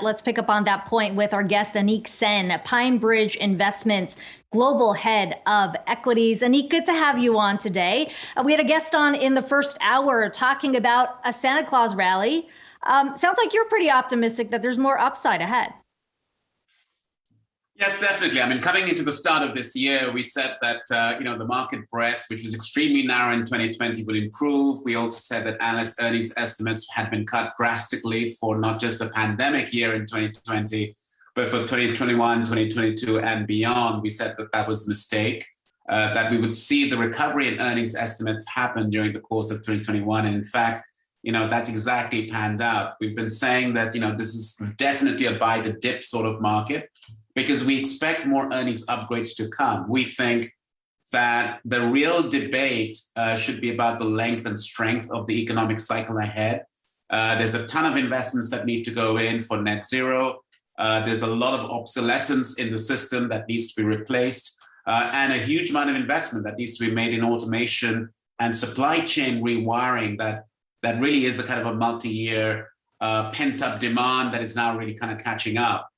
Let's pick up on that point with our guest, Anik Sen, PineBridge Investments Global Head of Equities. Anik, good to have you on today. We had a guest on in the first hour talking about a Santa Claus rally. Sounds like you're pretty optimistic that there's more upside ahead. Yes, definitely. I mean, coming into the start of this year, we said that, the market breadth, which was extremely narrow in 2020, would improve. We also said that analyst earnings estimates had been cut drastically for not just the pandemic year in 2020, but for 2021, 2022, and beyond. We said that that was a mistake, that we would see the recovery in earnings estimates happen during the course of 2021. And in fact, that's exactly panned out. We've been saying that, this is definitely a buy the dip sort of market, because we expect more earnings upgrades to come. We think that the real debate should be about the length and strength of the economic cycle ahead. There's a ton of investments that need to go in for net zero. There's a lot of obsolescence in the system that needs to be replaced, and a huge amount of investment that needs to be made in automation and supply chain rewiring that really is a kind of a multi-year pent-up demand that is now really kind of catching up.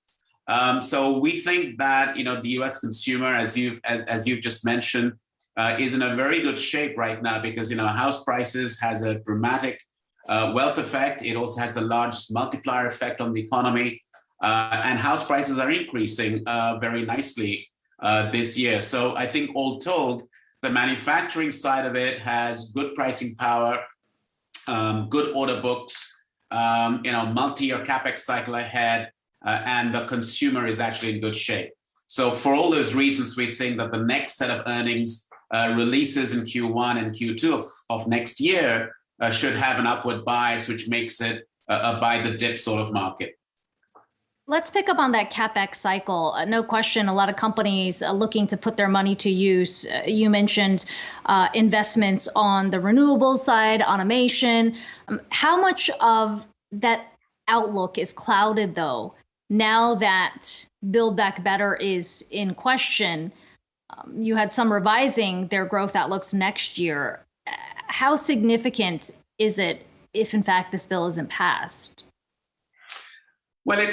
So we think that the U.S. consumer, as you've just mentioned, is in a very good shape right now because house prices has a dramatic wealth effect. It also has the largest multiplier effect on the economy, and house prices are increasing very nicely this year. So I think all told, the manufacturing side of it has good pricing power, good order books, multi-year capex cycle ahead. And the consumer is actually in good shape. So for all those reasons, we think that the next set of earnings releases in Q1 and Q2 of next year should have an upward bias, which makes it a buy the dip sort of market. Let's pick up on that capex cycle. No question, a lot of companies are looking to put their money to use. You mentioned investments on the renewables side, automation. How much of that outlook is clouded, though, now that Build Back Better is in question? You had some revising their growth outlooks next year. How significant is it if, in fact, this bill isn't passed? Well, it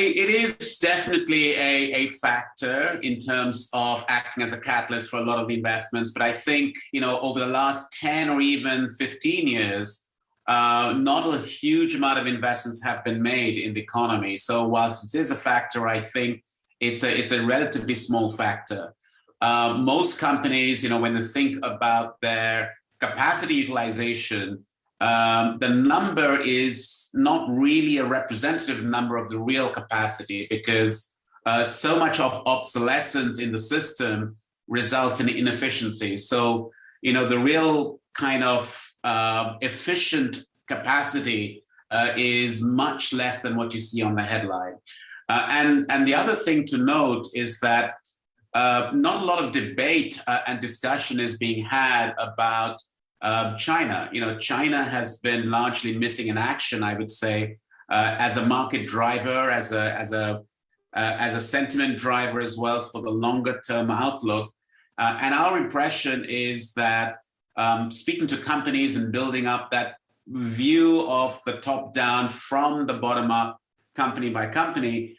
is definitely a factor in terms of acting as a catalyst for a lot of the investments. But I think, over the last 10 or even 15 years, not a huge amount of investments have been made in the economy. So whilst it is a factor, I think it's a relatively small factor. Most companies, when they think about their capacity utilization, the number is not really a representative number of the real capacity because so much of obsolescence in the system results in inefficiency. So, the real kind of efficient capacity is much less than what you see on the headline. And the other thing to note is that not a lot of debate and discussion is being had about China. China has been largely missing in action, I would say, as a market driver, as a sentiment driver as well for the longer term outlook. And our impression is that speaking to companies and building up that view of the top down from the bottom up, company by company,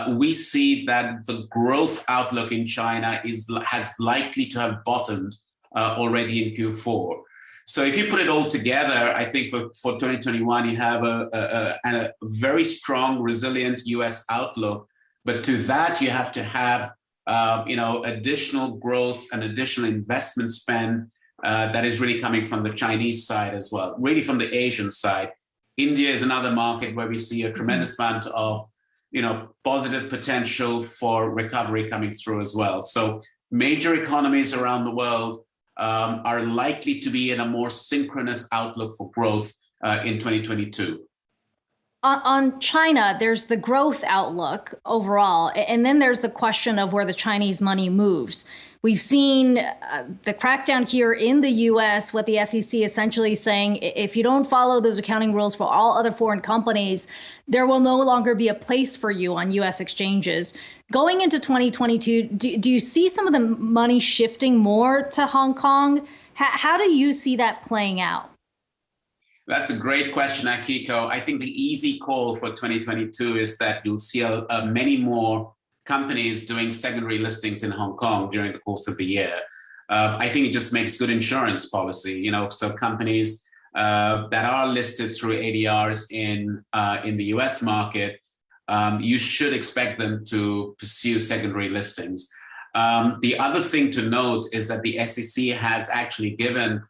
we see that the growth outlook in China has likely to have bottomed already in Q4. So if you put it all together, I think for 2021, you have a very strong, resilient US outlook. But to that, you have to have additional growth and additional investment spend that is really coming from the Chinese side as well, really from the Asian side. India is another market where we see a tremendous amount of, positive potential for recovery coming through as well. So major economies around the world are likely to be in a more synchronous outlook for growth in 2022. On China, there's the growth outlook overall, and then there's the question of where the Chinese money moves. We've seen the crackdown here in the U.S., what the SEC essentially saying, if you don't follow those accounting rules for all other foreign companies, there will no longer be a place for you on U.S. exchanges. Going into 2022, do you see some of the money shifting more to Hong Kong? How do you see that playing out? That's a great question, Akiko. I think the easy call for 2022 is that you'll see many more companies doing secondary listings in Hong Kong during the course of the year. I think it just makes good insurance policy, so companies that are listed through ADRs in the US market, you should expect them to pursue secondary listings. The other thing to note is that the SEC has actually given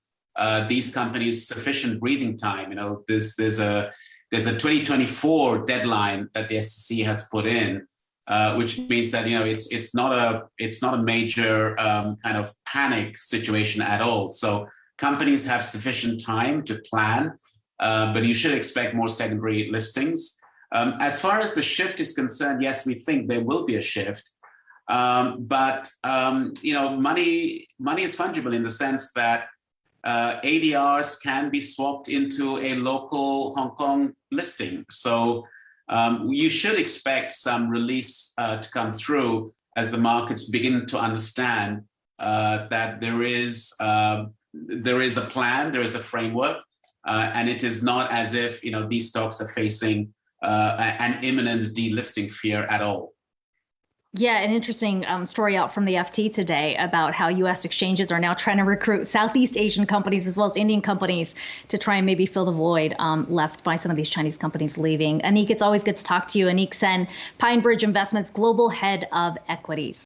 these companies sufficient breathing time. There's a 2024 deadline that the SEC has put in, which means that it's not a major kind of panic situation at all. So companies have sufficient time to plan, but you should expect more secondary listings. As far as the shift is concerned, yes, we think there will be a shift, but money is fungible in the sense that ADRs can be swapped into a local Hong Kong listing. So you should expect some release to come through as the markets begin to understand that there is a plan, there is a framework, and it is not as if these stocks are facing an imminent delisting fear at all. Yeah, an interesting story out from the FT today about how U.S. exchanges are now trying to recruit Southeast Asian companies as well as Indian companies to try and maybe fill the void left by some of these Chinese companies leaving. Anik, it's always good to talk to you. Anik Sen, PineBridge Investments Global Head of Equities.